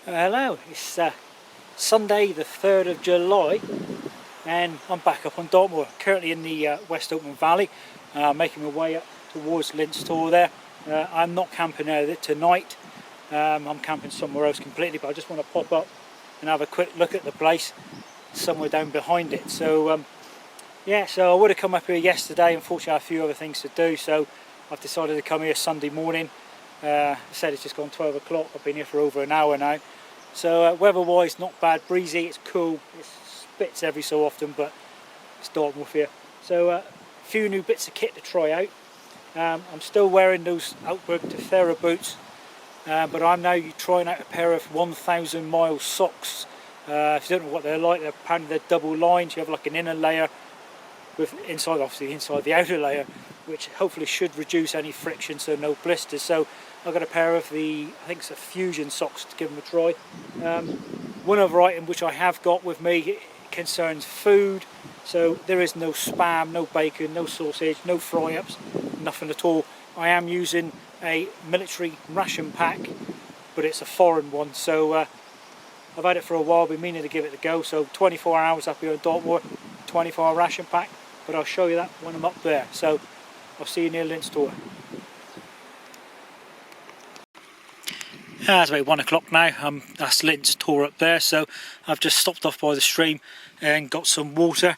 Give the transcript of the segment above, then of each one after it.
Hello, it's Sunday the 3rd of July and I'm back up on Dartmoor, currently in the West Oatman Valley, making my way up towards Lints Tor there. I'm not camping there tonight, I'm camping somewhere else completely, but I just want to pop up and have a quick look at the place somewhere down behind it. So yeah, so I would have come up here yesterday, unfortunately I had a few other things to do, so I've decided to come here Sunday morning. I said it's just gone 12 o'clock, I've been here for over an hour now. So weather-wise, not bad, breezy, it's cool, it spits every so often, but it's Dartmoor here. So a few new bits of kit to try out. I'm still wearing those Outberg Hayfever boots, but I'm now trying out a pair of 1,000 mile socks. If you don't know what they're like, apparently they're double lined. You have like an inner layer with inside, obviously inside the outer layer, which hopefully should reduce any friction, so no blisters. So I've got a pair of the, I think it's a Fusion socks to give them a try. One other item which I have got with me concerns food. So there is no spam, no bacon, no sausage, no fry-ups, nothing at all. I am using a military ration pack, but it's a foreign one. So I've had it for a while, been meaning to give it a go. So 24 hours up here in Dartmoor, 24-hour ration pack, but I'll show you that when I'm up there. So I'll see you near Lints Tor. It's about 1 o'clock now. That's Lints Tor up there, so I've just stopped off by the stream and got some water.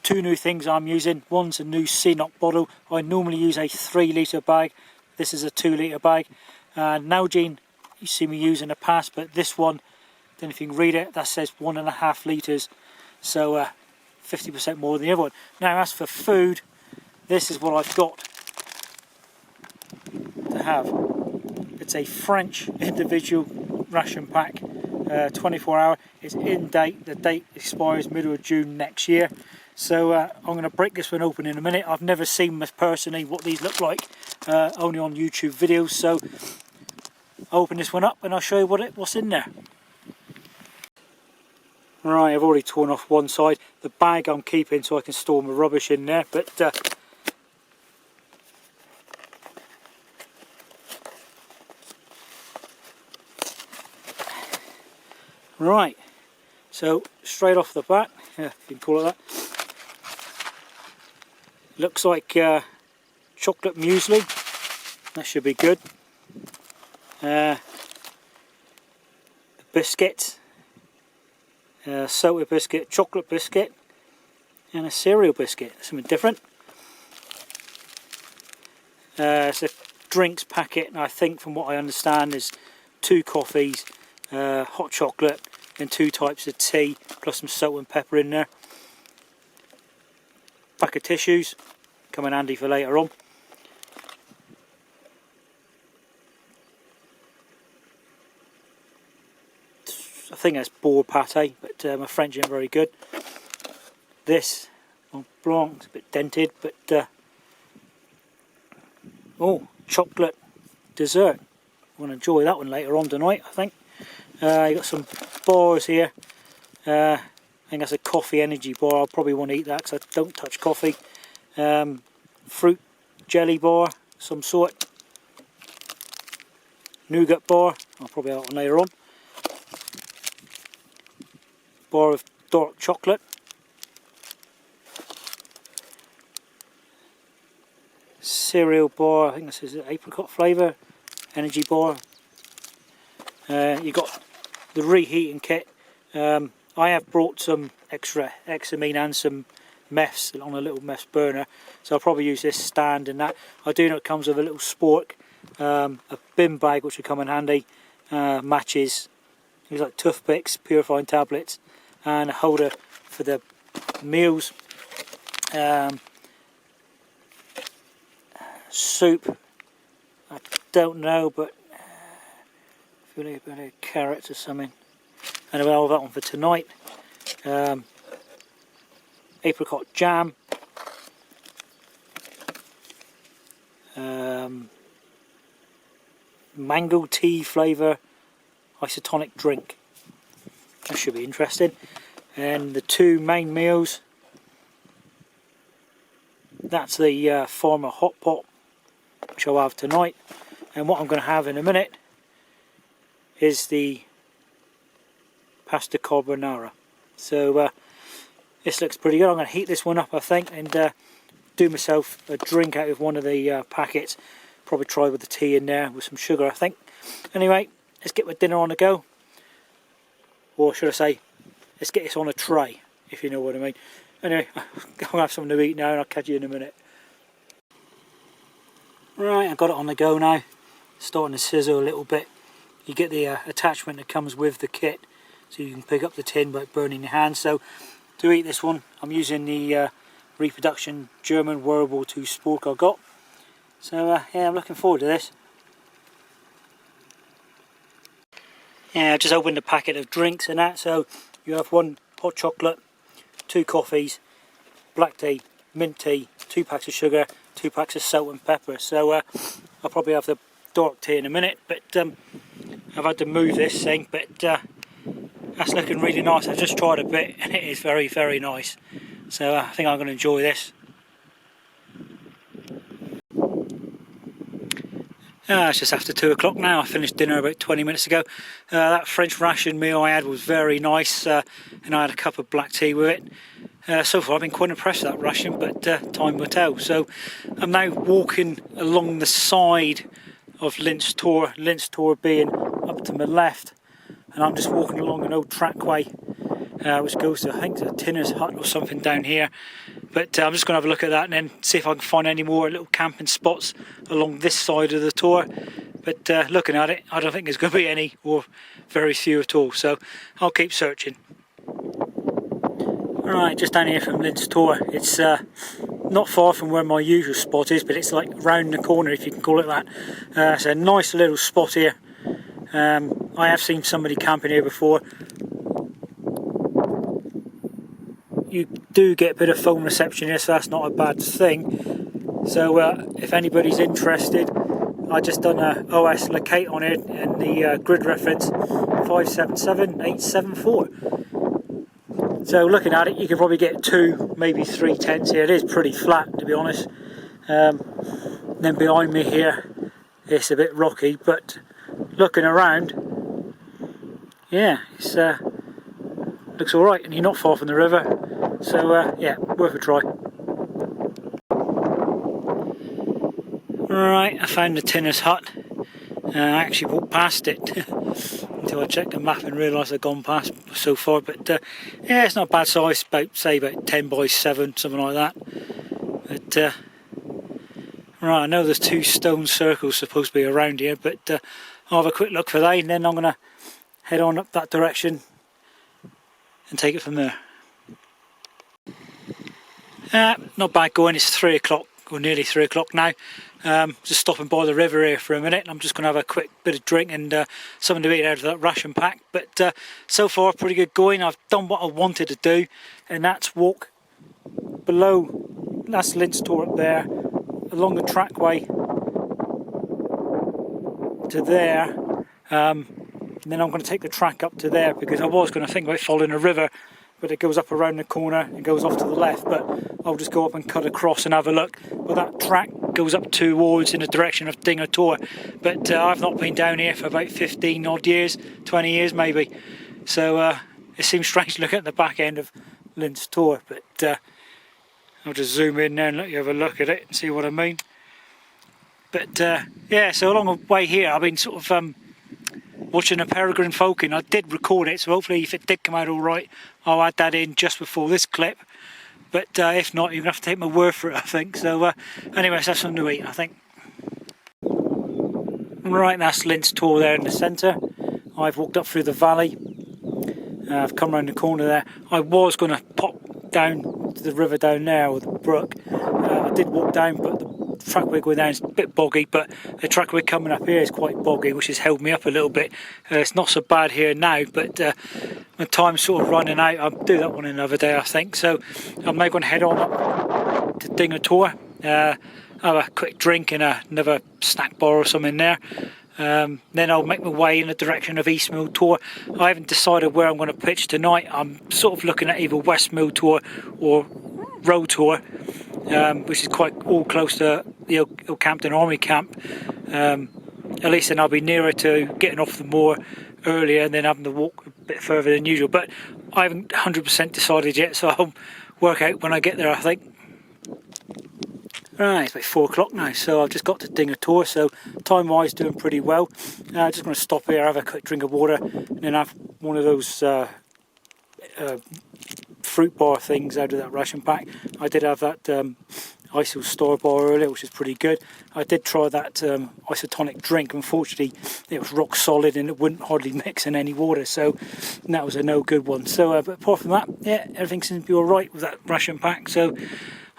Two new things I'm using. One's a new CNOC bottle. I normally use a 3-litre bag. This is a 2-litre bag. Nalgene, you see me use in the past, but this one, then if you can read it, that says 1.5 litres. So 50% more than the other one. Now as for food, this is what I've got to have. It's a French individual ration pack, 24 hour. It's in date. The date expires middle of June next year. So I'm going to break this one open in a minute. I've never seen this personally, what these look like, only on YouTube videos. So I'll open this one up and I'll show you what's in there. Right, I've already torn off one side. The bag I'm keeping so I can store my rubbish in there, but right, so straight off the bat, yeah, if you can call it that, looks like chocolate muesli. That should be good. A biscuit, soda biscuit, chocolate biscuit, and a cereal biscuit. Something different. It's a drinks packet, and I think from what I understand is 2 coffees, hot chocolate, and 2 types of tea, plus some salt and pepper in there. Pack of tissues, come in handy for later on. I think that's boar pate, but my French isn't very good. This, Mont Blanc, it's a bit dented, but oh, chocolate dessert. I want to enjoy that one later on tonight, I think. You got some bars here. I think that's a coffee energy bar. I'll probably want to eat that because I don't touch coffee. Fruit jelly bar, some sort. Nougat bar. I'll probably have that one later on. Bar of dark chocolate. Cereal bar. I think this is an apricot flavour. Energy bar. You got the reheating kit. I have brought some extra hexamine and some meths on a little meth burner, so I'll probably use this stand and that. I do know it comes with a little spork, a bin bag which will come in handy, matches, things like toothpicks, purifying tablets, and a holder for the meals. Soup, I don't know, but really a bit of carrots or something. Anyway, I'll have that one for tonight. Apricot jam. Mango tea flavour isotonic drink. That should be interesting. And the 2 main meals. That's the Farmer hot pot, which I'll have tonight. And what I'm going to have in a minute is the pasta carbonara. So this looks pretty good. I'm going to heat this one up, I think, and do myself a drink out of one of the packets. Probably try with the tea in there with some sugar, I think. Anyway, let's get my dinner on the go. Or should I say, let's get this on a tray, if you know what I mean. Anyway, I'm going to have something to eat now and I'll catch you in a minute. Right, I've got it on the go now. Starting to sizzle a little bit. You get the attachment that comes with the kit, so you can pick up the tin without burning your hands. So to eat this one, I'm using the reproduction German Wearable 2 Spork I got. So yeah, I'm looking forward to this. Yeah, I just opened a packet of drinks and that. So you have 1 hot chocolate, 2 coffees, black tea, mint tea, 2 packs of sugar, 2 packs of salt and pepper. So I'll probably have the dark tea in a minute, but I've had to move this thing, but that's looking really nice. I've just tried a bit and it is very, very nice. So I think I'm going to enjoy this. It's just after 2 o'clock now. I finished dinner about 20 minutes ago. That French ration meal I had was very nice, and I had a cup of black tea with it. So far I've been quite impressed with that ration, but time will tell. So I'm now walking along the side of Lints Tor, Lints Tor being up to my left, and I'm just walking along an old trackway which goes to, I think, a tinner's hut or something down here. But I'm just going to have a look at that and then see if I can find any more little camping spots along this side of the Tor. But looking at it, I don't think there's going to be any, or very few at all, so I'll keep searching. Right, just down here from Lints Tor. It's not far from where my usual spot is, but it's like round the corner, if you can call it that. It's a nice little spot here. I have seen somebody camping here before. You do get a bit of phone reception here, so that's not a bad thing. So if anybody's interested, I just done a OS locate on it, and the grid reference 577874. So looking at it, you could probably get 2, maybe 3 tents here. It is pretty flat, to be honest. Then behind me here, it's a bit rocky, but looking around, yeah, it's looks all right, and you're not far from the river. So yeah, worth a try. Right, I found the tinner's hut. I actually walked past it until I checked the map and realised I'd gone past so far. But yeah, it's not a bad size. About 10 by 7, something like that. But right, I know there's 2 stone circles supposed to be around here, but I'll have a quick look for that, and then I'm going to head on up that direction and take it from there. Not bad going. It's 3 o'clock, or nearly 3 o'clock now. Just stopping by the river here for a minute. I'm just going to have a quick bit of drink and something to eat out of that ration pack. But so far, pretty good going. I've done what I wanted to do, and that's walk below. That's Lints Tor up there, along the trackway to there. And then I'm going to take the track up to there, because I was going to think about following the river, but it goes up around the corner and goes off to the left. But I'll just go up and cut across and have a look. But that track goes up towards in the direction of Dingo Tor. But I've not been down here for about 15 odd years, 20 years maybe. So it seems strange to look at the back end of Lints Tor. But I'll just zoom in there and let you have a look at it and see what I mean. But yeah, so along the way here, I've been sort of watching a peregrine falcon. I did record it, so hopefully if it did come out all right, I'll add that in just before this clip. But if not, you're going to have to take my word for it, I think. So anyway, let's have something to eat, I think. Right, that's Lints Tor there in the centre. I've walked up through the valley. I've come around the corner there. I was going to pop down to the river down there, or the brook. I did walk down, but the trackway going down is a bit boggy, but the trackway coming up here is quite boggy, which has held me up a little bit. It's not so bad here now, but my time's sort of running out. I'll do that one another day, I think. So I'm now going to head on up to Dingo Tor, have a quick drink and another snack bar or something there. Then I'll make my way in the direction of East Mill Tor. I haven't decided where I'm going to pitch tonight. I'm sort of looking at either West Mill Tor or Road Tor, which is quite all close to the Ilcampton Army Camp. At least then I'll be nearer to getting off the moor earlier and then having to walk a bit further than usual, but I haven't 100% decided yet, so I'll work out when I get there, I think. Right, it's about 4 o'clock now, so I've just got to Dingle Tor, so time wise doing pretty well. Just going to stop here, have a quick drink of water, and then have one of those fruit bar things out of that ration pack. I did have that ISO store bar earlier, which is pretty good. I did try that isotonic drink. Unfortunately, it was rock solid and it wouldn't hardly mix in any water, so that was a no good one. So, but apart from that, yeah, everything seems to be all right with that ration pack. So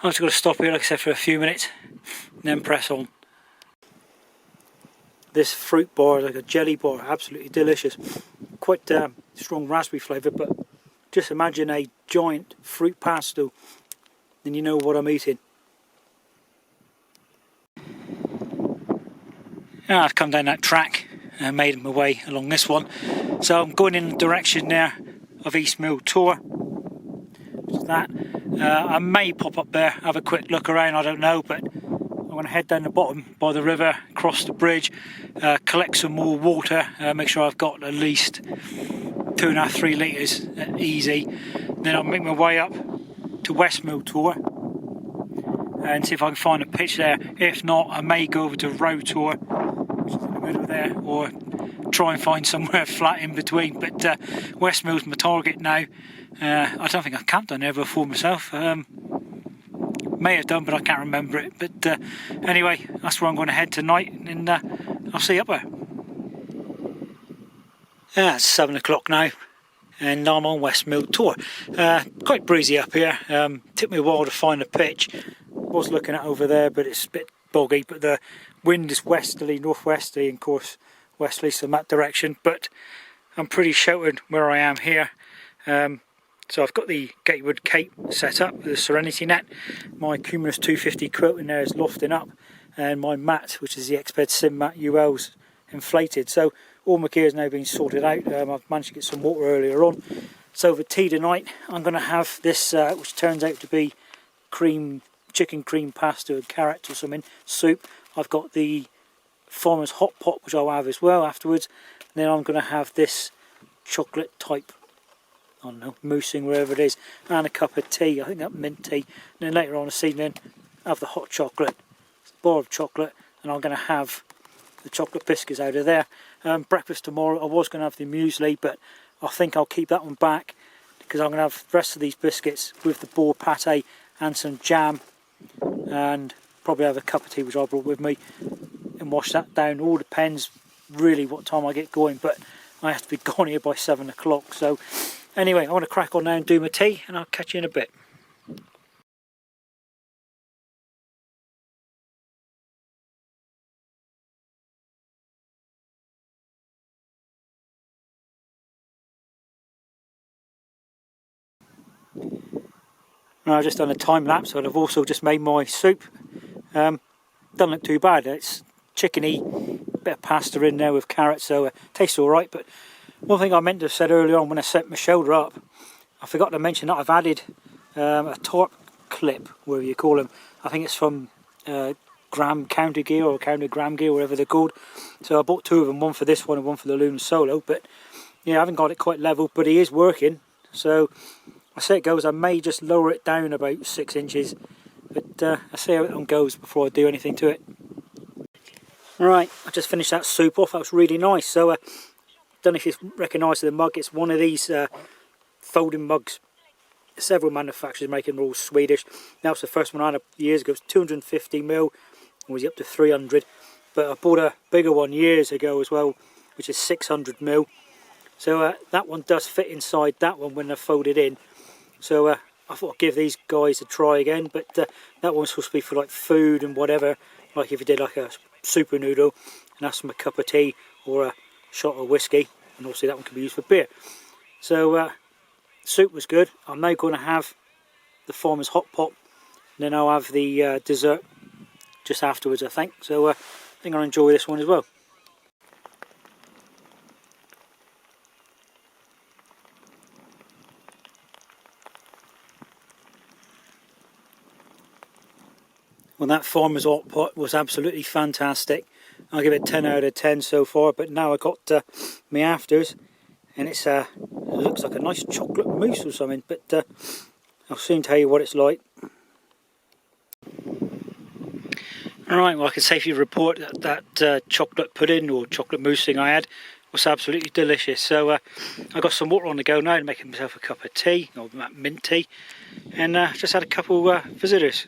I've just got to stop here, like I said, for a few minutes, and then press on. This fruit bar is like a jelly bar, absolutely delicious. Quite strong raspberry flavour, but just imagine a giant fruit pastel, then you know what I'm eating. Now I've come down that track and made my way along this one. So I'm going in the direction there of West Mill Tor. That. I may pop up there, have a quick look around, I don't know, but I'm going to head down the bottom by the river, cross the bridge, collect some more water, make sure I've got at least 2.5-3 litres easy. Then I'll make my way up to West Mill Tor and see if I can find a pitch there. If not, I may go over to Row Tor, which is in the middle there, or try and find somewhere flat in between. But West Mill's my target now. I don't think I've camped on there before myself. May have done, but I can't remember it. But anyway, that's where I'm going to head tonight, and I'll see you up there. It's 7 o'clock now, and I'm on West Mill Tor. Quite breezy up here. Took me a while to find a pitch. Was looking at over there, but it's a bit boggy. But the wind is westerly, northwesterly, and of course westerly, so in that direction. But I'm pretty sheltered where I am here. So I've got the Gatewood Cape set up with the Serenity net. My Cumulus 250 quilt in there is lofting up, and my mat, which is the Exped Sim mat UL's inflated. So all my gear's now been sorted out. I've managed to get some water earlier on. So for tea tonight, I'm going to have this, which turns out to be chicken cream pasta and carrots or something, soup. I've got the Farmer's Hot Pot, which I'll have as well afterwards. And then I'm going to have this chocolate type, I don't know, moosing, wherever it is, and a cup of tea. I think that mint tea. And then later on this evening, have the hot chocolate, a bar of chocolate, and I'm going to have the chocolate biscuits out of there. Breakfast tomorrow, I was going to have the muesli, but I think I'll keep that one back because I'm going to have the rest of these biscuits with the boar pate and some jam, and probably have a cup of tea which I brought with me, and wash that down. All depends really what time I get going, but I have to be gone here by 7 o'clock. So anyway, I want to crack on now and do my tea, and I'll catch you in a bit. I've just done a time lapse, and I've also just made my soup. Doesn't look too bad. It's chickeny, bit of pasta in there with carrots, so it tastes alright. But one thing I meant to have said earlier on when I set my shoulder up, I forgot to mention that I've added a torque clip, whatever you call them. I think it's from gram counter gear or counter gram gear, whatever they're called. So I bought two of them, one for this one and one for the Lunar Solo. But yeah, I haven't got it quite level, but he is working. So I say it goes, I may just lower it down about 6 inches, but I'll see how it one goes before I do anything to it. Right, I just finished that soup off. That was really nice. So I don't know if you recognise the mug. It's one of these folding mugs. Several manufacturers making them, all Swedish. That was the first one I had years ago. It was 250ml, and was up to 300. But I bought a bigger one years ago as well, which is 600ml. So that one does fit inside that one when they're folded in. So I thought I'd give these guys a try again, but that one's supposed to be for like food and whatever, like if you did like a super noodle and have some a cup of tea or a shot of whiskey, and obviously that one can be used for beer. So soup was good. I'm now going to have the Farmer's Hot Pot, and then I'll have the dessert just afterwards, I think. So I think I'll enjoy this one as well. Well, that Farmer's Hot Pot was absolutely fantastic. I'll give it 10 out of 10 so far, but now I got my afters, and it looks like a nice chocolate mousse or something, but I'll soon tell you what it's like. Alright, well I can safely report that chocolate pudding or chocolate mousse thing I had was absolutely delicious. So I got some water on the go now, making myself a cup of tea, or mint tea, and just had a couple visitors.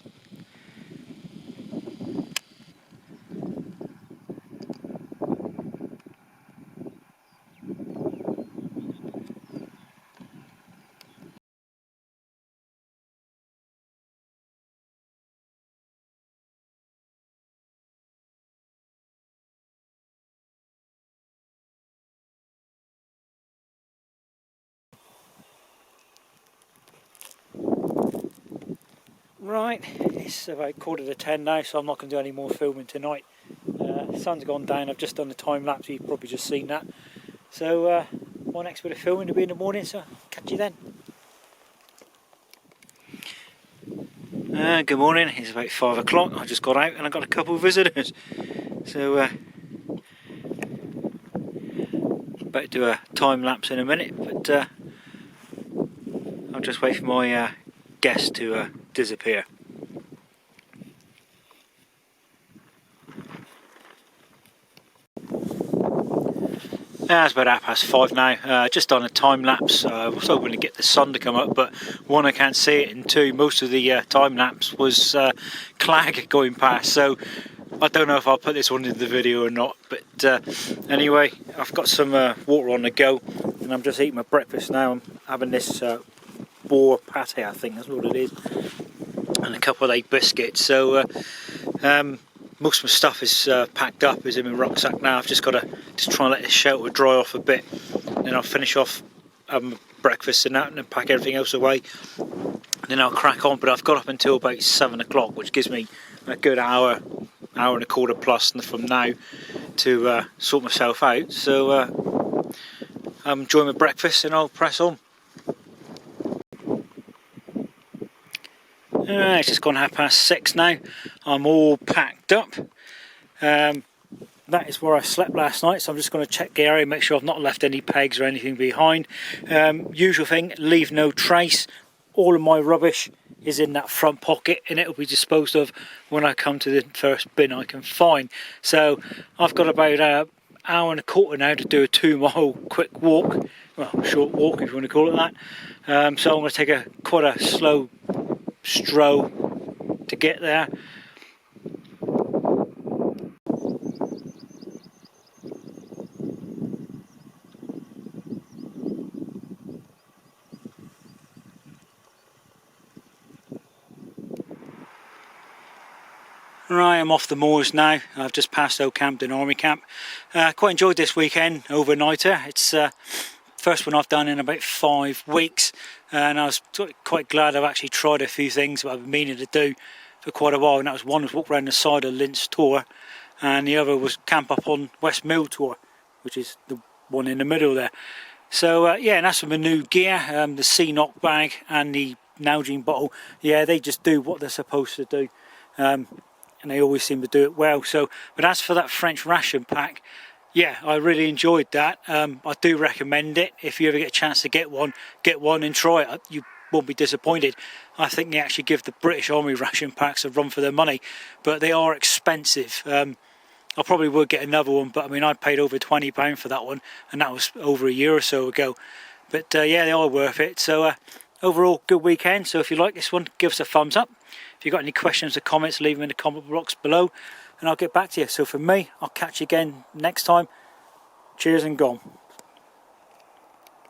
Right, it's about 9:45 now, so I'm not going to do any more filming tonight. The sun's gone down, I've just done the time lapse, you've probably just seen that. So my next bit of filming will be in the morning, so catch you then. Good morning, it's about 5 o'clock, I just got out and I got a couple of visitors. So about to do a time lapse in a minute, but I'll just wait for my guest to disappear. It's about 5:30 now, just on a time lapse. I was hoping to get the sun to come up, but one, I can't see it, and two, most of the time lapse was clag going past, so I don't know if I'll put this one in the video or not, but anyway, I've got some water on the go, and I'm just eating my breakfast now. I'm having this boar pate, I think that's what it is, and a couple of egg biscuits. So most of my stuff is packed up, is in my rucksack now. I've just got to try and let the shelter dry off a bit, then I'll finish off having breakfast and that, and then pack everything else away, and then I'll crack on. But I've got up until about 7 o'clock, which gives me a good hour and a quarter plus from now to sort myself out. So I'm enjoying my breakfast and I'll press on. It's just gone 6:30 now. I'm all packed up. That is where I slept last night, so I'm just going to check the area, make sure I've not left any pegs or anything behind. Usual thing, leave no trace. All of my rubbish is in that front pocket, and it'll be disposed of when I come to the first bin I can find. So I've got about an hour and a quarter now to do a 2-mile quick walk, well, short walk if you want to call it that. So I'm going to take quite a slow stroll to get there. Right, I'm off the moors now. I've just passed Old Campden Army Camp. Quite enjoyed this weekend, overnighter. It's first one I've done in about 5 weeks, and I was quite glad I've actually tried a few things that I've been meaning to do for quite a while. And that was one was walk around the side of Lints Tor, and the other was camp up on West Mill Tor, which is the one in the middle there. So yeah, and that's with my new gear, the C-Knock bag and the Nalgene bottle. Yeah, they just do what they're supposed to do. And they always seem to do it well. So, but as for that French ration pack, yeah, I really enjoyed that. I do recommend it. If you ever get a chance to get one and try it. You won't be disappointed. I think they actually give the British Army ration packs a run for their money, but they are expensive. I probably would get another one, but I mean, I paid over £20 for that one, and that was over a year or so ago. But yeah, they are worth it. So overall, good weekend. So if you like this one, give us a thumbs up. If you've got any questions or comments, leave them in the comment box below, and I'll get back to you. So for me, I'll catch you again next time. Cheers and gone.